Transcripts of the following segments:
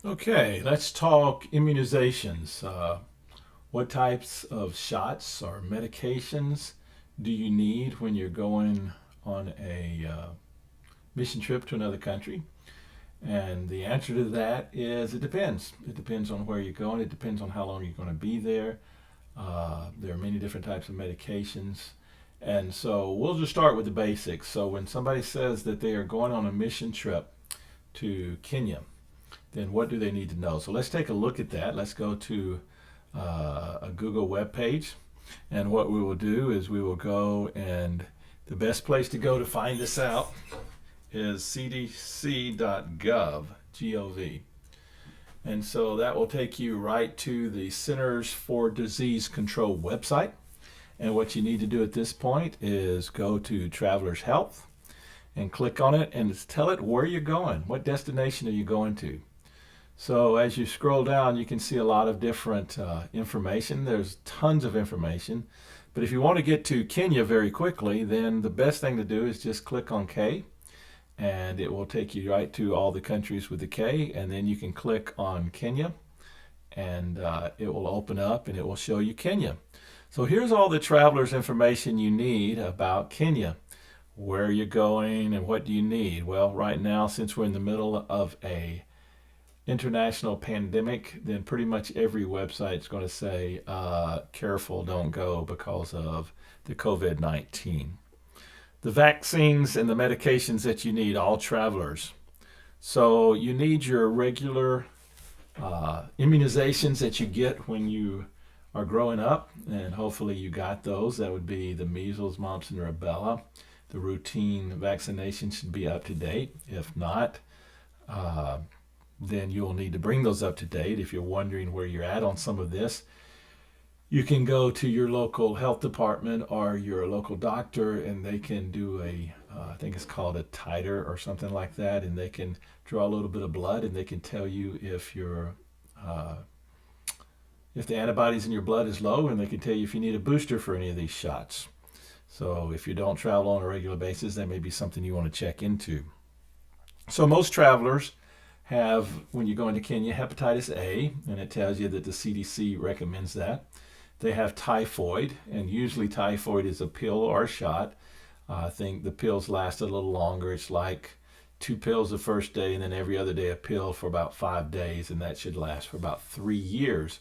Okay, let's talk immunizations. What types of shots or medications do you need when you're going on a mission trip to another country? And the answer to that is it depends. It depends on where you're going, it depends on how long you're going to be there. There are many different types of medications. And so we'll just start with the basics. So when somebody says that they are going on a mission trip to Kenya, then what do they need to know? So let's take a look at that. Let's go to a Google web page. And what we will do is we will go, and the best place to go to find this out is cdc.gov, G-O-V. And so that will take you right to the Centers for Disease Control website. And what you need to do at this point is go to Travelers Health and click on it and tell it where you're going. What destination are you going to? So as you scroll down, you can see a lot of different information. There's tons of information. But if you want to get to Kenya very quickly, then the best thing to do is just click on K, and it will take you right to all the countries with the K, and then you can click on Kenya, and it will open up and it will show you Kenya. So here's all the traveler's information you need about Kenya. Where are you going and what do you need? Well, right now, since we're in the middle of a international pandemic, then pretty much every website is going to say, careful, don't go because of the COVID-19. The vaccines and the medications that you need, all travelers. So you need your regular immunizations that you get when you are growing up, and hopefully you got those. That would be the measles, mumps, and rubella. The routine vaccination should be up to date. If not, uh, then you'll need to bring those up to date. If you're wondering where you're at on some of this, you can go to your local health department or your local doctor, and they can do I think it's called a titer or something like that, and they can draw a little bit of blood, and they can tell you uh, if the antibodies in your blood is low, and they can tell you if you need a booster for any of these shots. So if you don't travel on a regular basis, that may be something you want to check into. So most travelers have, when you go into Kenya, hepatitis A, and it tells you that the CDC recommends that. They have typhoid, and usually typhoid is a pill or a shot. I think the pills last a little longer. It's like 2 pills the first day, and then every other day a pill for about 5 days, and that should last for about 3 years.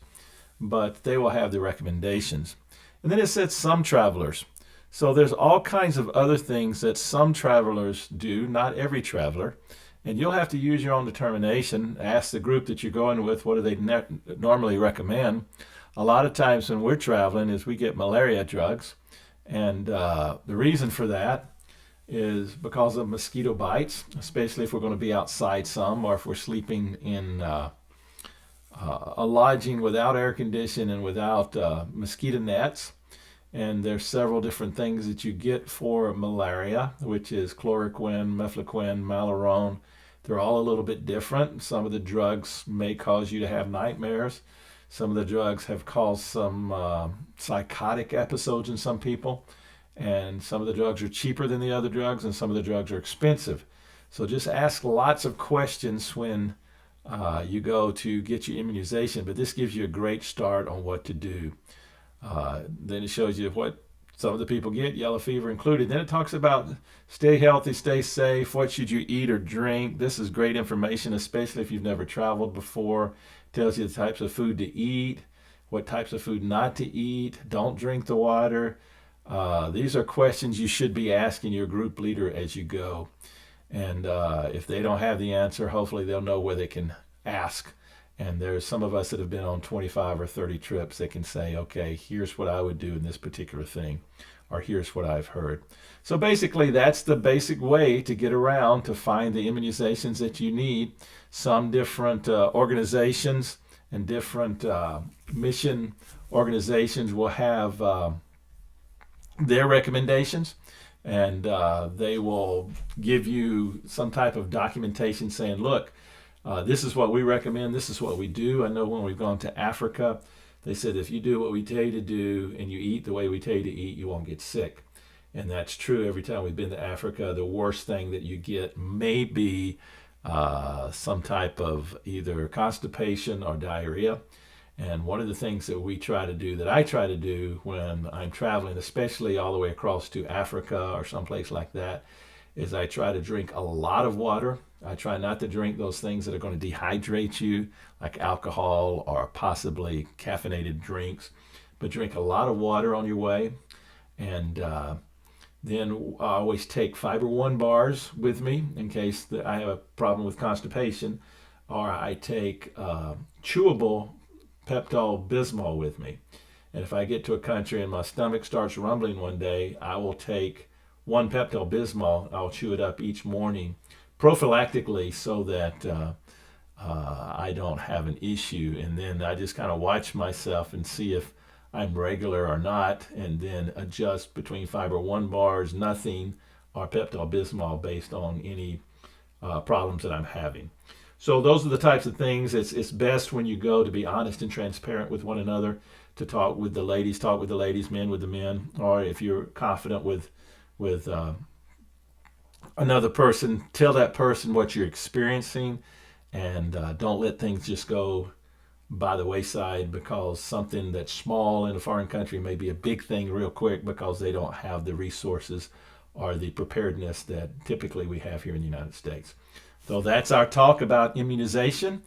But they will have the recommendations. And then it says some travelers. So there's all kinds of other things that some travelers do, not every traveler. And you'll have to use your own determination. Ask the group that you're going with, what do they normally recommend? A lot of times when we're traveling is we get malaria drugs. And the reason for that is because of mosquito bites, especially if we're going to be outside some, or if we're sleeping in a lodging without air conditioning and without mosquito nets. And there's several different things that you get for malaria, which is chloroquine, mefloquine, malarone. They're all a little bit different. Some of the drugs may cause you to have nightmares. Some of the drugs have caused some psychotic episodes in some people. And some of the drugs are cheaper than the other drugs, and some of the drugs are expensive. So just ask lots of questions when you go to get your immunization. But this gives you a great start on what to do. Then it shows you what some of the people get, yellow fever included. Then it talks about stay healthy, stay safe, what should you eat or drink. This is great information, especially if you've never traveled before. It tells you the types of food to eat, what types of food not to eat. Don't drink the water. These are questions you should be asking your group leader as you go. And if they don't have the answer, hopefully they'll know where they can ask. And there's some of us that have been on 25 or 30 trips that can say, okay, here's what I would do in this particular thing, or here's what I've heard. So basically, that's the basic way to get around to find the immunizations that you need. Some different organizations and different mission organizations will have their recommendations, and they will give you some type of documentation saying, look, this is what we recommend. This is what we do. I know when we've gone to Africa, they said if you do what we tell you to do and you eat the way we tell you to eat, you won't get sick. And that's true every time we've been to Africa. The worst thing that you get may be some type of either constipation or diarrhea. And one of the things that I try to do when I'm traveling, especially all the way across to Africa or someplace like that, is I try to drink a lot of water. I try not to drink those things that are going to dehydrate you, like alcohol or possibly caffeinated drinks, but drink a lot of water on your way. And then I always take Fiber One bars with me in case I have a problem with constipation, or I take chewable Pepto Bismol with me. And if I get to a country and my stomach starts rumbling one day, I will take one Pepto Bismol. I'll chew it up each morning prophylactically so that I don't have an issue. And then I just kind of watch myself and see if I'm regular or not, and then adjust between Fiber One bars, nothing, or Pepto Bismol based on any problems that I'm having. So those are the types of things. It's best when you go to be honest and transparent with one another, to talk with the ladies, men with the men, or if you're confident with another person, tell that person what you're experiencing, and don't let things just go by the wayside because something that's small in a foreign country may be a big thing real quick because they don't have the resources or the preparedness that typically we have here in the United States. So that's our talk about immunization.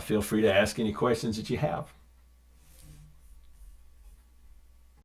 Feel free to ask any questions that you have.